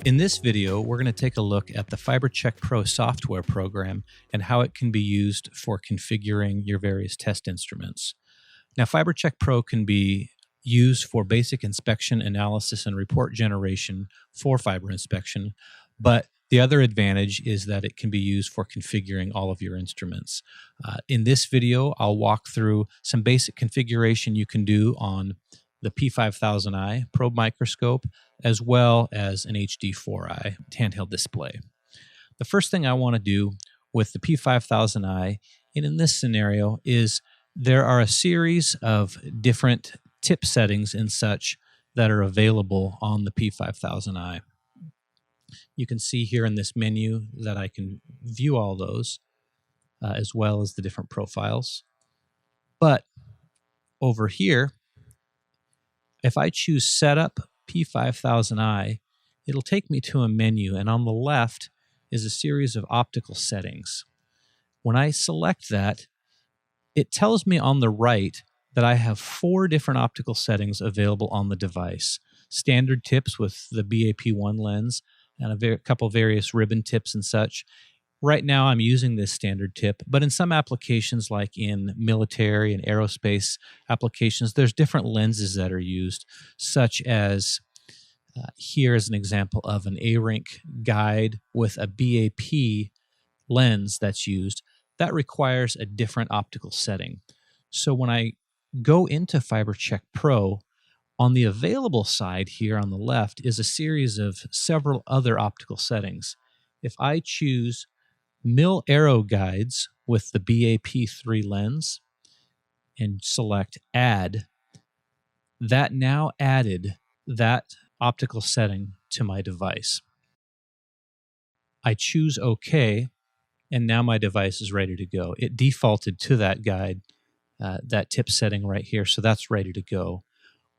In this video, we're going to take a look at the FiberCheck Pro software program and how it can be used for configuring your various test instruments. Now, FiberCheck Pro can be used for basic inspection, analysis, and report generation for fiber inspection, but the other advantage is that it can be used for configuring all of your instruments. In this video, I'll walk through some basic configuration you can do on the P5000i probe microscope, as well as an HD4i handheld display. The first thing I want to do with the P5000i, and in this scenario, is there are a series of different tip settings and such that are available on the P5000i. You can see here in this menu that I can view all those, as well as the different profiles. But over here, if I choose Setup P5000i, it'll take me to a menu, and on the left is a series of optical settings. When I select that, it tells me on the right that I have 4 different optical settings available on the device. Standard tips with the BAP1 lens, and a couple various ribbon tips and such. Right now I'm using this standard tip, but in some applications like in military and aerospace applications, there's different lenses that are used, such as here is an example of an A-Rink guide with a BAP lens that's used. That requires a different optical setting. So when I go into FiberCheck Pro, on the available side here on the left is a series of several other optical settings. If I choose mil-aero guides with the BAP3 lens and select Add, that now added that optical setting to my device. I choose OK, and now my device is ready to go. It defaulted to that guide, that tip setting right here, so that's ready to go.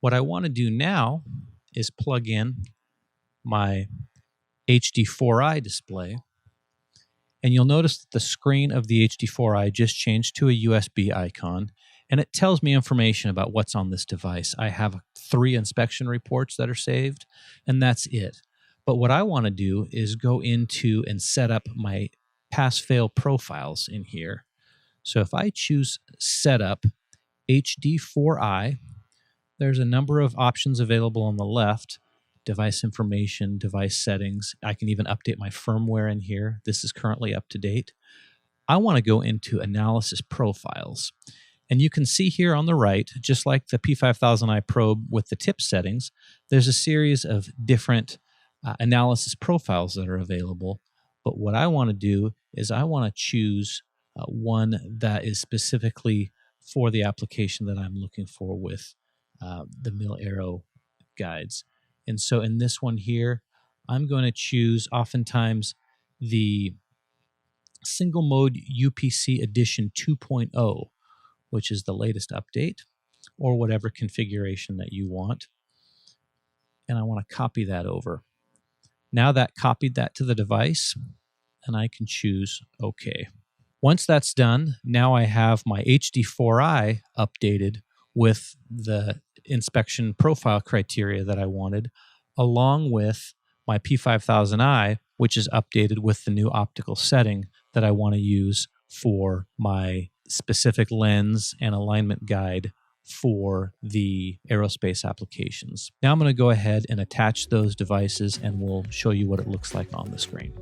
What I want to do now is plug in my HD4i display, and you'll notice that the screen of the HD4i just changed to a USB icon, and it tells me information about what's on this device. I have 3 inspection reports that are saved, and that's it. But what I want to do is go into and set up my pass-fail profiles in here. So if I choose Setup HD4i, there's a number of options available on the left: device information, device settings. I can even update my firmware in here. This is currently up to date. I want to go into analysis profiles. And you can see here on the right, just like the P5000i probe with the tip settings, there's a series of different analysis profiles that are available. But what I want to do is I want to choose one that is specifically for the application that I'm looking for with the mil-aero guides. And so in this one here, I'm going to choose oftentimes the single mode UPC edition 2.0, which is the latest update, or whatever configuration that you want. And I want to copy that over. Now that copied that to the device, and I can choose OK. Once that's done, now I have my HD4i updated with the inspection profile criteria that I wanted, along with my P5000i, which is updated with the new optical setting that I want to use for my specific lens and alignment guide for the aerospace applications. Now I'm going to go ahead and attach those devices, and we'll show you what it looks like on the screen.